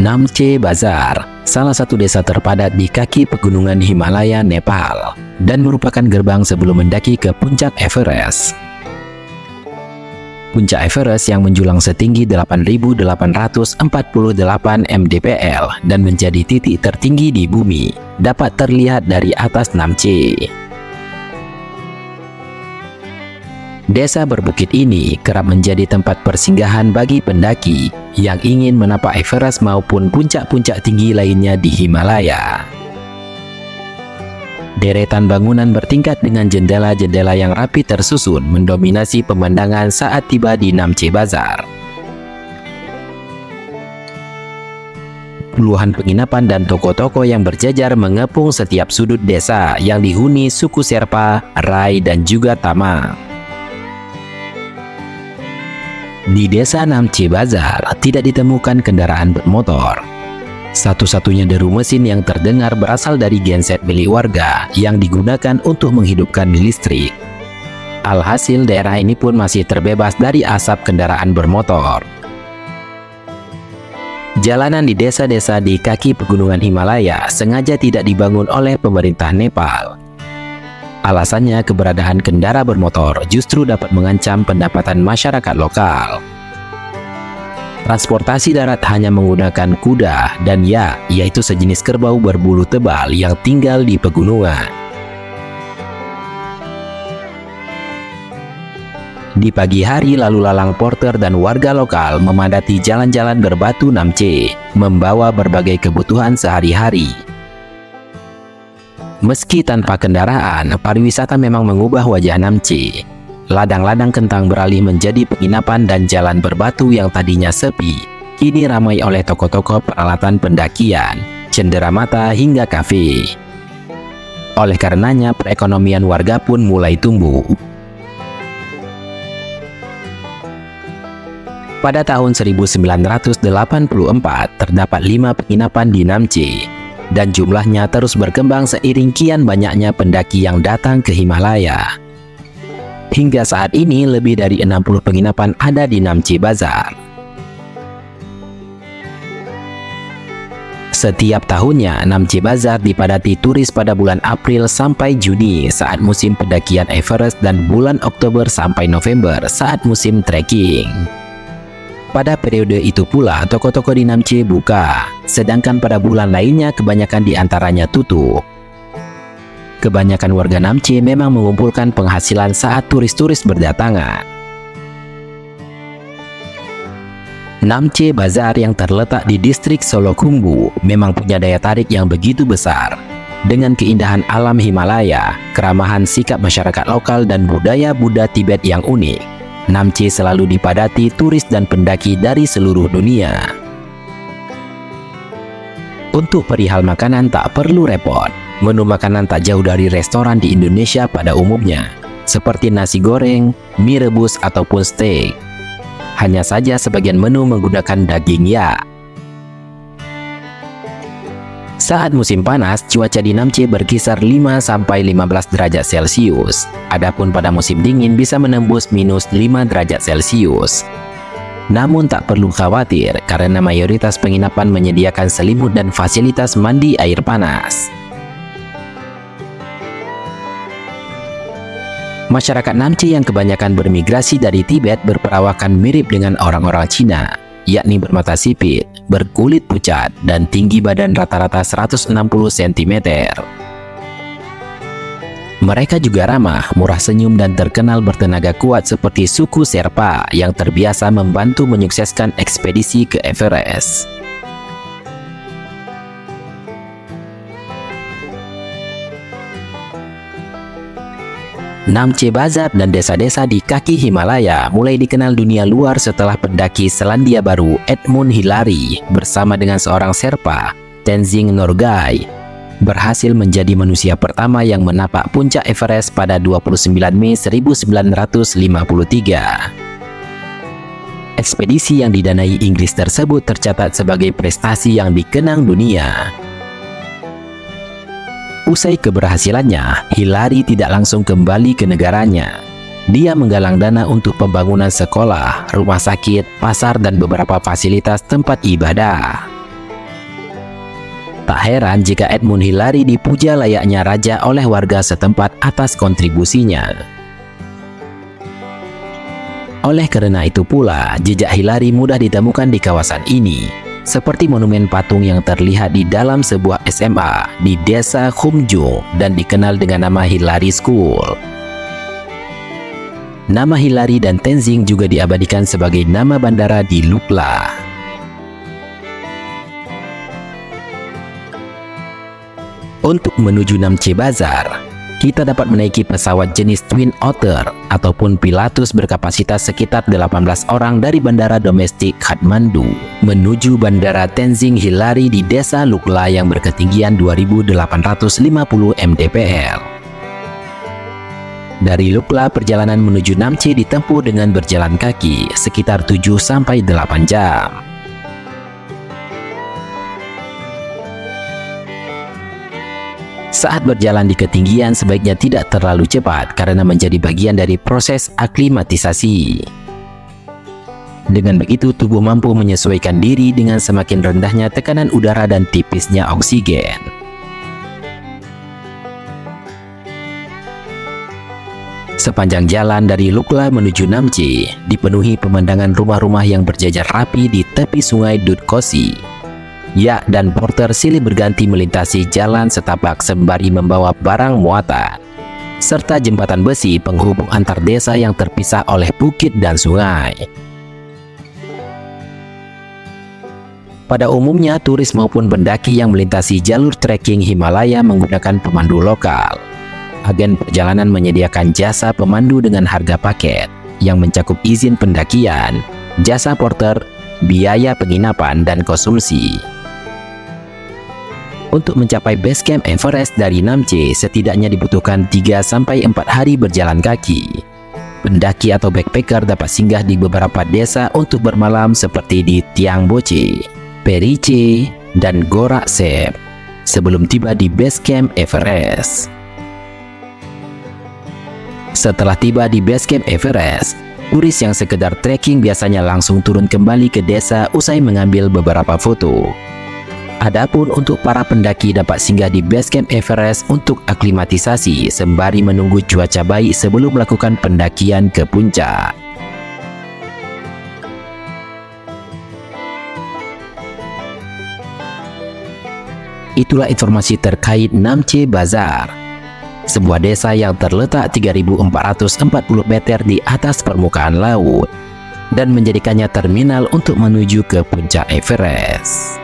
Namche Bazaar, salah satu desa terpadat di kaki pegunungan Himalaya, Nepal, dan merupakan gerbang sebelum mendaki ke puncak Everest. Puncak Everest yang menjulang setinggi 8.848 mdpl dan menjadi titik tertinggi di bumi, dapat terlihat dari atas Namche. Desa berbukit ini kerap menjadi tempat persinggahan bagi pendaki yang ingin menapak Everest maupun puncak-puncak tinggi lainnya di Himalaya. Deretan bangunan bertingkat dengan jendela-jendela yang rapi tersusun mendominasi pemandangan saat tiba di Namche Bazaar. Puluhan penginapan dan toko-toko yang berjajar mengepung setiap sudut desa yang dihuni suku Sherpa, Rai, dan juga Tama. Di desa Namche Bazaar tidak ditemukan kendaraan bermotor. Satu-satunya deru mesin yang terdengar berasal dari genset milik warga yang digunakan untuk menghidupkan listrik. Alhasil daerah ini pun masih terbebas dari asap kendaraan bermotor. Jalanan di desa-desa di kaki pegunungan Himalaya sengaja tidak dibangun oleh pemerintah Nepal. Alasannya, keberadaan kendara bermotor justru dapat mengancam pendapatan masyarakat lokal. Transportasi darat hanya menggunakan kuda dan yaitu sejenis kerbau berbulu tebal yang tinggal di pegunungan. Di pagi hari, lalu lalang porter dan warga lokal memadati jalan-jalan berbatu Namche, membawa berbagai kebutuhan sehari-hari. Meski tanpa kendaraan, pariwisata memang mengubah wajah Namche. Ladang-ladang kentang beralih menjadi penginapan dan jalan berbatu yang tadinya sepi, kini ramai oleh toko-toko peralatan pendakian, cenderamata hingga kafe. Oleh karenanya, perekonomian warga pun mulai tumbuh. Pada tahun 1984, terdapat 5 penginapan di Namche, dan jumlahnya terus berkembang seiring kian banyaknya pendaki yang datang ke Himalaya. Hingga saat ini, lebih dari 60 penginapan ada di Namche Bazaar. Setiap tahunnya, Namche Bazaar dipadati turis pada bulan April sampai Juni saat musim pendakian Everest dan bulan Oktober sampai November saat musim trekking. Pada periode itu pula, toko-toko di Namche buka, sedangkan pada bulan lainnya kebanyakan di antaranya tutup. Kebanyakan warga Namche memang mengumpulkan penghasilan saat turis-turis berdatangan. Namche Bazaar yang terletak di distrik Solokhumbu memang punya daya tarik yang begitu besar. Dengan keindahan alam Himalaya, keramahan sikap masyarakat lokal, dan budaya Buddha Tibet yang unik, Namche selalu dipadati turis dan pendaki dari seluruh dunia. Untuk perihal makanan tak perlu repot. Menu makanan tak jauh dari restoran di Indonesia pada umumnya, seperti nasi goreng, mie rebus, ataupun steak. Hanya saja sebagian menu menggunakan daging yak. Saat musim panas, cuaca di Namche berkisar 5-15 derajat Celcius. Adapun pada musim dingin bisa menembus -5 derajat Celcius. Namun tak perlu khawatir karena mayoritas penginapan menyediakan selimut dan fasilitas mandi air panas. Masyarakat Namche yang kebanyakan bermigrasi dari Tibet berperawakan mirip dengan orang-orang Cina, yakni bermata sipit, berkulit pucat, dan tinggi badan rata-rata 160 cm. Mereka juga ramah, murah senyum, dan terkenal bertenaga kuat seperti suku Sherpa yang terbiasa membantu menyukseskan ekspedisi ke Everest. Namche Bazaar dan desa-desa di kaki Himalaya mulai dikenal dunia luar setelah pendaki Selandia Baru Edmund Hillary bersama dengan seorang Sherpa, Tenzing Norgay, berhasil menjadi manusia pertama yang menapak puncak Everest pada 29 Mei 1953. Ekspedisi yang didanai Inggris tersebut tercatat sebagai prestasi yang dikenang dunia. Usai keberhasilannya, Hillary tidak langsung kembali ke negaranya. Dia menggalang dana untuk pembangunan sekolah, rumah sakit, pasar, dan beberapa fasilitas tempat ibadah. Tak heran jika Edmund Hillary dipuja layaknya raja oleh warga setempat atas kontribusinya. Oleh karena itu pula, jejak Hillary mudah ditemukan di kawasan ini, seperti monumen patung yang terlihat di dalam sebuah SMA di desa Khumjung dan dikenal dengan nama Hillary School. Nama Hillary dan Tenzing juga diabadikan sebagai nama bandara di Lukla. Untuk menuju Namche Bazaar, kita dapat menaiki pesawat jenis Twin Otter ataupun Pilatus berkapasitas sekitar 18 orang dari bandara domestik Kathmandu menuju bandara Tenzing Hillary di desa Lukla yang berketinggian 2.850 mdpl. Dari Lukla, perjalanan menuju Namche ditempuh dengan berjalan kaki sekitar 7-8 jam. Saat berjalan di ketinggian sebaiknya tidak terlalu cepat karena menjadi bagian dari proses aklimatisasi. Dengan begitu tubuh mampu menyesuaikan diri dengan semakin rendahnya tekanan udara dan tipisnya oksigen. Sepanjang jalan dari Lukla menuju Namche dipenuhi pemandangan rumah-rumah yang berjajar rapi di tepi sungai Dutkosi. Yak dan porter silih berganti melintasi jalan setapak sembari membawa barang muatan, serta jembatan besi penghubung antar desa yang terpisah oleh bukit dan sungai. Pada umumnya, turis maupun pendaki yang melintasi jalur trekking Himalaya menggunakan pemandu lokal. Agen perjalanan menyediakan jasa pemandu dengan harga paket yang mencakup izin pendakian, jasa porter, biaya penginapan, dan konsumsi. Untuk mencapai base camp Everest dari Namche setidaknya dibutuhkan 3-4 hari berjalan kaki. Pendaki atau backpacker dapat singgah di beberapa desa untuk bermalam seperti di Tiangboche, Periche, dan Goraksep sebelum tiba di base camp Everest. Setelah tiba di base camp Everest, turis yang sekedar trekking biasanya langsung turun kembali ke desa usai mengambil beberapa foto. Adapun untuk para pendaki dapat singgah di base camp Everest untuk aklimatisasi sembari menunggu cuaca baik sebelum melakukan pendakian ke puncak. Itulah informasi terkait Namche Bazaar, sebuah desa yang terletak 3.440 meter di atas permukaan laut dan menjadikannya terminal untuk menuju ke puncak Everest.